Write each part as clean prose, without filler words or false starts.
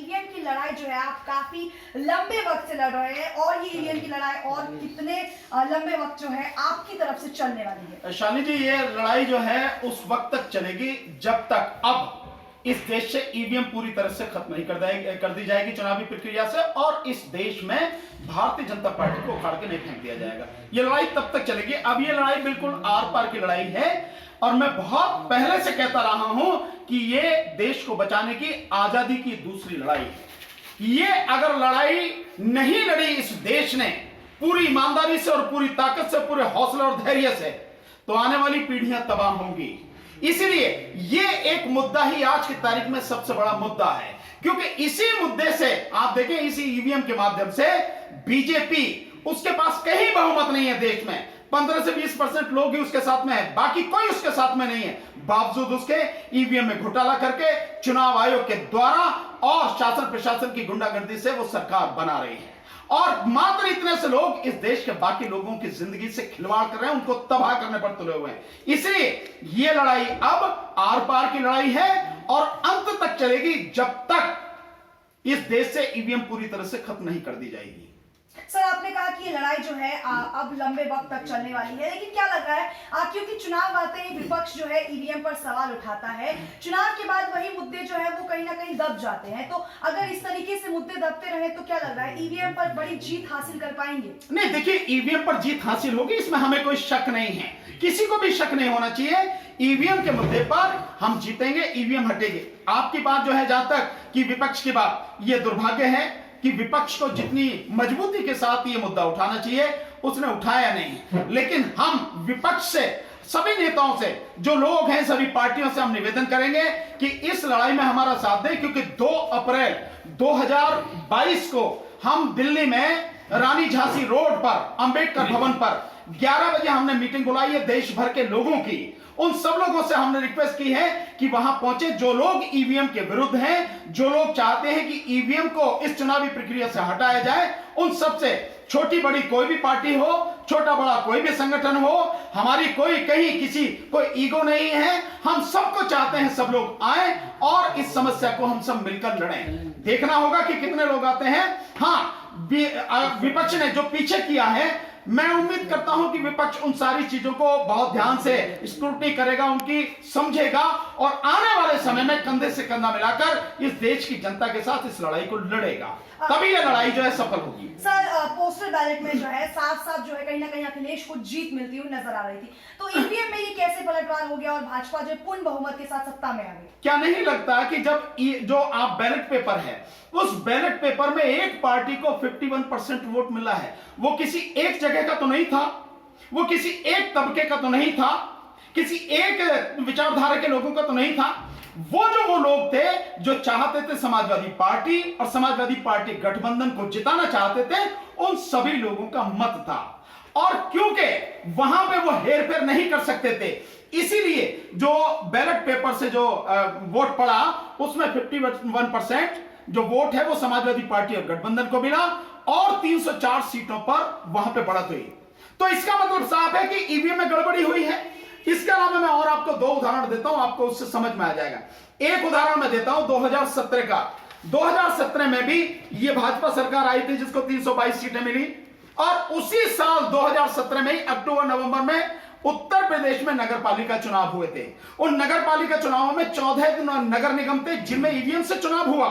EVM की लड़ाई जो है आप काफी लंबे वक्त से लड़ रहे हैं, और ये ईवीएम की लड़ाई और कितने लंबे वक्त जो है आपकी तरफ से चलने वाली है? शालिनी जी, ये लड़ाई जो है उस वक्त तक चलेगी जब तक अब इस देश से ईवीएम पूरी तरह से खत्म नहीं कर दी जाएगी चुनावी प्रक्रिया से, और इस देश में भारतीय जनता पार्टी को उखाड़ के नहीं फेंक दिया जाएगा। ये लड़ाई तब तक चलेगी। अब ये लड़ाई बिल्कुल आर पार की लड़ाई है, और मैं बहुत पहले से कहता रहा हूं कि ये देश को बचाने की, आजादी की दूसरी लड़ाई है। ये अगर लड़ाई नहीं लड़ी इस देश ने पूरी ईमानदारी से और पूरी ताकत से, पूरे हौसले और धैर्य से, तो आने वाली पीढ़ियां तबाह होंगी। इसलिए ये एक मुद्दा ही आज की तारीख में सबसे बड़ा मुद्दा है, क्योंकि इसी मुद्दे से आप देखें, इसी ईवीएम के माध्यम से बीजेपी, उसके पास कहीं बहुमत नहीं है देश में, 15 से 20% लोग ही उसके साथ में है, बाकी कोई उसके साथ में नहीं है। बावजूद उसके ईवीएम में घोटाला करके चुनाव आयोग के द्वारा और शासन प्रशासन की गुंडागर्दी से वो सरकार बना रही है, और मात्र इतने से लोग इस देश के बाकी लोगों की जिंदगी से खिलवाड़ कर रहे हैं, उनको तबाह करने पर तुले हुए हैं। इसलिए ये लड़ाई अब आर पार की लड़ाई है, और अंत तक चलेगी जब तक इस देश से ईवीएम पूरी तरह से खत्म नहीं कर दी जाएगी। सर, आपने कहा कि ये लड़ाई जो है अब लंबे वक्त तक चलने वाली है, लेकिन क्या लग रहा है क्योंकि चुनाव आते ही विपक्ष जो है ईवीएम पर सवाल उठाता है, चुनाव के बाद वही मुद्दे जो है वो कहीं ना कहीं दब जाते हैं, तो अगर इस तरीके से मुद्दे दबते रहे तो क्या लग रहा है ईवीएम पर बड़ी जीत हासिल कर पाएंगे? नहीं, देखिए, ईवीएम पर जीत हासिल होगी, इसमें हमें कोई शक नहीं है, किसी को भी शक नहीं होना चाहिए। ईवीएम के मुद्दे पर हम जीतेंगे, ईवीएम हटेगी। आपकी बात जो है, जहां तक कि विपक्ष की बात, यह दुर्भाग्य है कि विपक्ष को जितनी मजबूती के साथ ये मुद्दा उठाना चाहिए उसने उठाया नहीं। लेकिन हम विपक्ष से, सभी नेताओं से, जो लोग हैं, सभी पार्टियों से हम निवेदन करेंगे कि इस लड़ाई में हमारा साथ दें, क्योंकि 2 अप्रैल 2022 को हम दिल्ली में रानी झांसी रोड पर, अंबेडकर भवन पर 11 बजे हमने मीटिंग बुलाई है देश भर के लोगों की। उन सब लोगों से हमने रिक्वेस्ट की है कि वहां पहुंचे, जो लोग ईवीएम के विरुद्ध हैं, जो लोग चाहते हैं कि ईवीएम को इस चुनावी प्रक्रिया से हटाया जाए, उन सब से, छोटी बड़ी कोई भी पार्टी हो, छोटा बड़ा कोई भी संगठन हो, हमारी कोई कहीं किसी कोई ईगो नहीं है, हम सबको चाहते हैं सब लोग आए और इस समस्या को हम सब मिलकर लड़ें। देखना होगा कि कितने लोग आते हैं। हाँ, विपक्ष ने जो पीछे किया है, मैं उम्मीद करता हूं कि विपक्ष उन सारी चीजों को बहुत ध्यान से स्क्रूटनी करेगा, उनकी समझेगा, और आने वाले समय में कंधे से कंधा मिलाकर इस देश की जनता के साथ इस लड़ाई को लड़ेगा, तभी यह लड़ाई जो है सफल होगी। सर, पोस्टल बैलेट में जो है साफ साफ जो है कहीं ना कहीं अखिलेश को जीत मिलती हुई नजर आ रही थी, तो ईवीएम में ये कैसे पलटवार हो गया और भाजपा जो पूर्ण बहुमत के साथ सत्ता में आ गई? क्या नहीं लगता कि जब जो आप बैलेट पेपर है, उस बैलेट पेपर में एक पार्टी को 51% वोट मिला है, वो किसी एक जगह का तो नहीं था, वो किसी एक तबके का तो नहीं था, किसी एक विचारधारा के लोगों का तो नहीं था, वो लोग थे जो चाहते थे समाजवादी पार्टी और समाजवादी पार्टी गठबंधन को जिताना चाहते थे, उन सभी लोगों का मत था। और क्योंकि वहां पे वो हेरफेर नहीं कर सकते थे, इसीलिए जो बैलेट पेपर से जो वोट पड़ा, उसमें 51% जो वोट है वो समाजवादी पार्टी और गठबंधन को मिला, और 304 सीटों पर वहां पे बढ़त हुई। तो इसका मतलब साफ है कि ईवीएम में गड़बड़ी हुई है। इसके अलावा मैं और आपको 2 उदाहरण देता हूं, आपको उससे समझ में आ जाएगा। एक उदाहरण मैं देता हूं 2017 का। 2017 में भी ये भाजपा सरकार आई थी जिसको 322 सीटें मिली, और उसी साल 2017 में ही अक्टूबर नवंबर में उत्तर प्रदेश में नगर पालिका चुनाव हुए थे। उन नगर पालिका चुनावों में 14 नगर निगम थे जिनमें ईवीएम से चुनाव हुआ,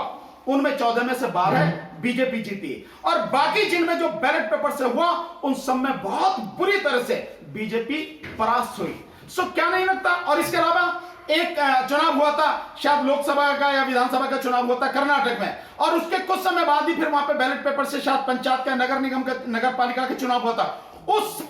उनमें 14 में से 12 बीजेपी जीती, और बाकी जिनमें जो बैलेट पेपर से हुआ उन सब में बहुत बुरी तरह से बीजेपी परास्त हुई। सो क्या नहीं लगता? और इसके अलावा एक चुनाव हुआ था, शायद लोकसभा का या विधानसभा का चुनाव हुआ था कर्नाटक में, और उसके कुछ समय बाद ही फिर वहां पे बैलेट पेपर से शायद पंचायत का, नगर निगम का, नगर पालिका का चुनाव हुआ था। उस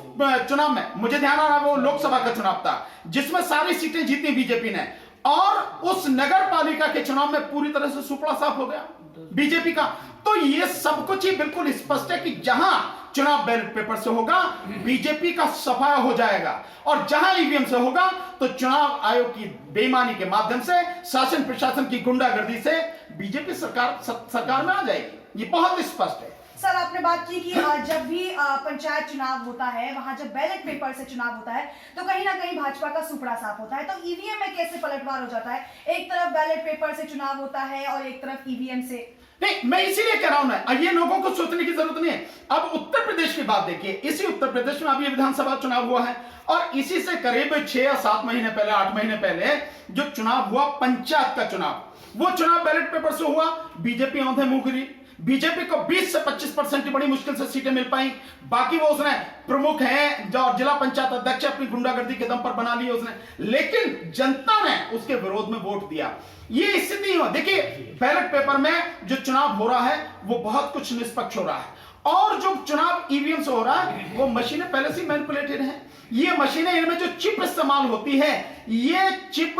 चुनाव में मुझे ध्यान आ रहा है वो लोकसभा का चुनाव था जिसमें सारी सीटें जीती बीजेपी ने, और उस नगर पालिका के चुनाव में पूरी तरह से सुपड़ा साफ हो गया बीजेपी का। तो ये सब कुछ ही बिल्कुल स्पष्ट है कि जहां चुनाव बैलेट पेपर से होगा बीजेपी का सफाया हो जाएगा, और जहां ईवीएम से होगा तो चुनाव आयोग की बेईमानी के माध्यम से, शासन प्रशासन की गुंडागर्दी से बीजेपी सरकार में आ जाएगी। ये बहुत स्पष्ट है। सर, आपने बात की कि जब भी पंचायत चुनाव होता है, वहां जब बैलेट पेपर से चुनाव होता है तो कहीं ना कहीं भाजपा का सुपड़ा साफ होता है, तो ईवीएम में कैसे पलटवार हो जाता है? एक तरफ बैलेट पेपर से चुनाव होता है और एक तरफ ईवीएम से। नहीं, मैं इसीलिए कह रहा हूं ना, ये लोगों को सोचने की जरूरत नहीं है। अब उत्तर प्रदेश की बात देखिए, इसी उत्तर प्रदेश में अभी विधानसभा चुनाव हुआ है और इसी से करीब 6 या 7 महीने पहले, 8 महीने पहले जो चुनाव हुआ पंचायत का चुनाव, वो चुनाव बैलेट पेपर से हुआ। बीजेपी औंधे मुंह गिरी। बीजेपी को 20 से 25% की बड़ी मुश्किल से सीटें मिल पाई। बाकी वो उसने प्रमुख हैं जो जिला पंचायत अध्यक्ष अपनी गुंडागर्दी के दम पर बना लिए उसने, लेकिन जनता ने उसके विरोध में वोट दिया। ये स्थिति हो, देखिए बैलेट पेपर में जो चुनाव हो रहा है वो बहुत कुछ निष्पक्ष हो रहा है, और जो चुनाव ईवीएम से हो रहा है वो मशीनें पहले से मैनिपुलेटेड हैं। ये मशीनें, इनमें जो चिप इस्तेमाल होती है, ये चिप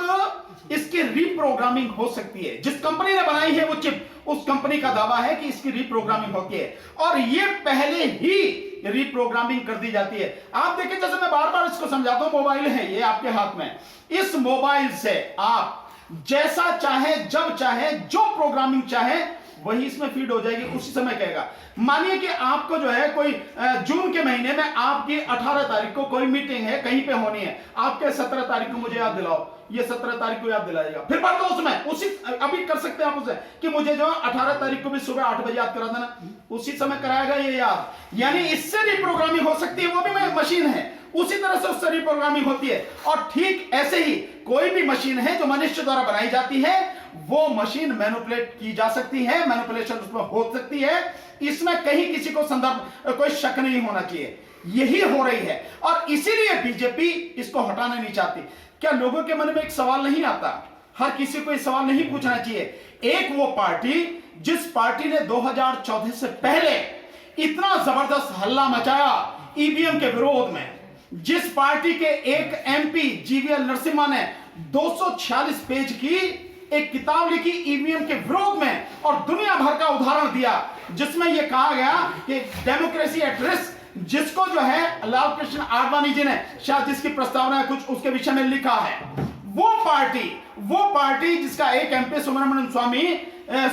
इसकी रीप्रोग्रामिंग हो सकती है। जिस कंपनी ने बनाई है वो चिप, उस कंपनी का दावा है कि इसकी रीप्रोग्रामिंग होती है और ये पहले ही रीप्रोग्रामिंग कर दी जाती है। आप देखिए, जैसे मैं बार बार इसको समझाता हूं, मोबाइल है ये आपके हाथ में, इस मोबाइल से आप जैसा चाहे, जब चाहे, जो प्रोग्रामिंग चाहे वही इसमें फीड हो जाएगी, उसी समय कहेगा। मानिए कि आपको जो है कोई जून के महीने में आपकी 18 तारीख को कोई मीटिंग है, कहीं पे होनी है, आपके 17 तारीख को मुझे याद दिलाओ, ये 17 तारीख को याद दिलाएगा, फिर भर दो उसमें, उसी अभी कर सकते हैं आप उसे कि मुझे जो 18 तारीख को भी सुबह 8 बजे याद करा देना, उसी समय कराएगा ये याद। यानी इससे रिप्रोग्रामिंग हो सकती है, वो भी मशीन है, उसी तरह से उससे रिप्रोग्रामिंग होती है। और ठीक ऐसे ही कोई भी मशीन है जो मनुष्य द्वारा बनाई जाती है, वो मशीन मैनिपुलेट की जा सकती है, मैनिपुलेशन उसमें हो सकती है, इसमें कहीं किसी को संदर्भ कोई शक नहीं होना चाहिए। यही हो रही है और इसीलिए बीजेपी इसको हटाना नहीं चाहती। क्या लोगों के मन में एक सवाल नहीं आता? हर किसी को ये सवाल नहीं पूछना चाहिए। एक वो पार्टी जिस पार्टी ने 2014 से पहले इतना जबरदस्त हल्ला मचाया ईवीएम के विरोध में, जिस पार्टी के एक एमपी जीवीएल नरसिम्हा ने 246 पेज की एक किताब लिखी ईवीएम के विरोध में और दुनिया भर का उदाहरण दिया, जिसमें यह कहा गया कि डेमोक्रेसी एट रिस्क, जिसको जो है लाल कृष्ण आडवाणी जी ने शायद जिसकी प्रस्तावना है कुछ उसके विषय में लिखा है, वो पार्टी जिसका एक एमपी सुब्रमण्यम स्वामी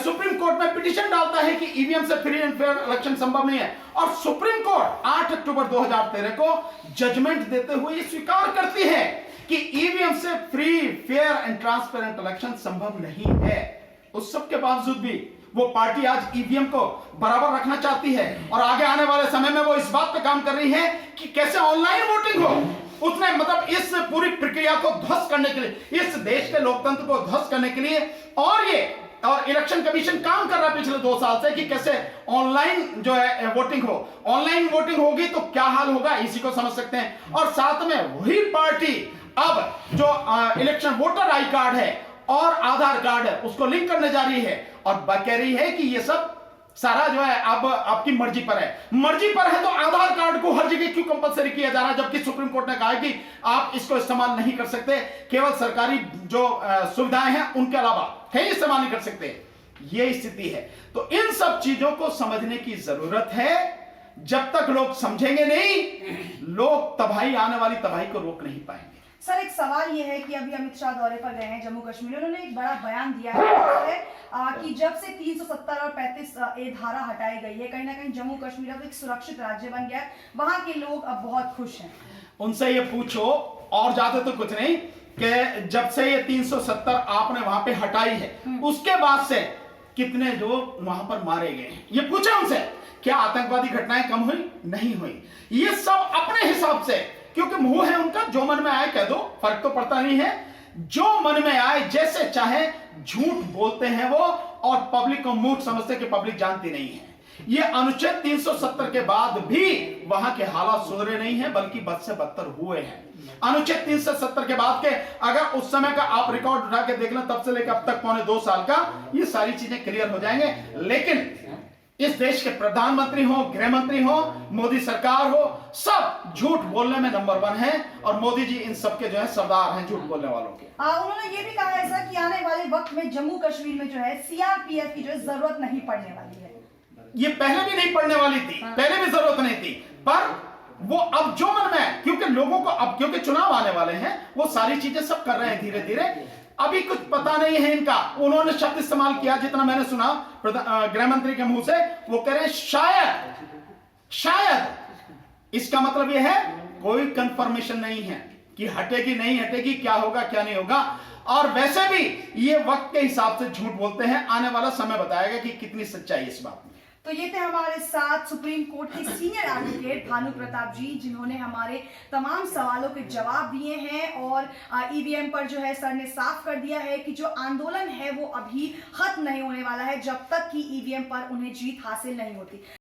सुप्रीम कोर्ट में पिटीशन डालता है कि ईवीएम से फ्री एंड फेयर इलेक्शन संभव नहीं है, और सुप्रीम कोर्ट 8 अक्टूबर 2013 को जजमेंट देते हुए ये स्वीकार करती है कि ईवीएम से free fair and transparent election संभव नहीं है। उस सब के बावजूद भी वो पार्टी आज ईवीएम को बराबर रखना चाहती है और आगे आने वाले समय में वो इस बात पे काम कर रही है कि कैसे ऑनलाइन वोटिंग हो। उसने मतलब इस पूरी प्रक्रिया को ध्वस्त करने के लिए, इस देश के लोकतंत्र को ध्वस्त करने के लिए, और इलेक्शन कमीशन काम कर रहा है पिछले 2 साल से कि कैसे ऑनलाइन जो है वोटिंग हो। ऑनलाइन वोटिंग होगी तो क्या हाल होगा इसी को समझ सकते हैं। और साथ में वही पार्टी अब जो इलेक्शन वोटर आई कार्ड है और आधार कार्ड है उसको लिंक करने जा रही है और कह रही है कि ये सब सारा जो है अब आपकी मर्जी पर है। मर्जी पर है तो आधार कार्ड को हर जगह क्यों कंपलसरी किया जा रहा है, जबकि सुप्रीम कोर्ट ने कहा है कि आप इसको इस्तेमाल नहीं कर सकते, केवल सरकारी जो सुविधाएं हैं उनके अलावा कहीं इस्तेमाल नहीं कर सकते। ये स्थिति है। तो इन सब चीजों को समझने की जरूरत है। जब तक लोग समझेंगे नहीं, लोग तबाही, आने वाली तबाही को रोक नहीं पाएंगे। सर, एक सवाल ये है कि अभी अमित शाह दौरे पर गए हैं जम्मू कश्मीर, उन्होंने एक बड़ा बयान दिया है कि जब से 370 और 35A धारा हटाई गई है, कहीं ना कहीं जम्मू कश्मीर अब एक सुरक्षित राज्य बन गया है, वहां के लोग अब बहुत खुश हैं। उनसे ये पूछो, और ज्यादा तो कुछ नहीं, कि जब से ये 370 आपने वहां पे हटाई है, उसके बाद से कितने लोग वहां पर मारे गए हैं, ये पूछे उनसे। क्या आतंकवादी घटनाएं कम हुई? नहीं हुई। ये सब अपने हिसाब से, क्योंकि मुंह है उनका, जो मन में आए कह दो, फर्क तो पड़ता नहीं है। जो मन में आए जैसे चाहे झूठ बोलते हैं वो, और पब्लिक को मूर्ख समझते कि पब्लिक जानती नहीं है। ये अनुच्छेद 370 के बाद भी वहां के हालात सुधरे नहीं है, बल्कि बद से बदतर हुए हैं। अनुच्छेद 370 के बाद के अगर उस समय का आप रिकॉर्ड उठा के देख लें, तब से लेकर अब तक पौने 2 साल का, ये सारी चीजें क्लियर हो जाएंगे। लेकिन इस देश के प्रधानमंत्री हो, गृह मंत्री हो, मोदी सरकार हो, सब झूठ बोलने में नंबर 1 है, और मोदी जी इन सबके जो है सरदार हैं झूठ बोलने वालों के। उन्होंने ये भी कहा है सर कि आने वाले वक्त में जम्मू कश्मीर में जो है सीआरपीएफ की जो है जरूरत नहीं पड़ने वाली है। ये पहले भी नहीं पड़ने वाली थी, पहले भी जरूरत नहीं थी, पर वो अब जो मन में है, क्योंकि लोगों को अब क्योंकि चुनाव आने वाले हैं, वो सारी चीजें सब कर रहे हैं धीरे धीरे। अभी कुछ पता नहीं है इनका। उन्होंने शब्द इस्तेमाल किया, जितना मैंने सुना गृह मंत्री के मुंह से, वो कह रहे शायद। इसका मतलब यह है कोई कंफर्मेशन नहीं है कि हटेगी नहीं हटेगी, क्या होगा क्या नहीं होगा। और वैसे भी ये वक्त के हिसाब से झूठ बोलते हैं, आने वाला समय बताएगा कि कितनी सच्चाई इस बात में। तो ये थे हमारे साथ सुप्रीम कोर्ट के सीनियर एडवोकेट भानु प्रताप जी, जिन्होंने हमारे तमाम सवालों के जवाब दिए हैं। और ईवीएम पर जो है सर ने साफ कर दिया है कि जो आंदोलन है वो अभी खत्म नहीं होने वाला है जब तक कि ईवीएम पर उन्हें जीत हासिल नहीं होती।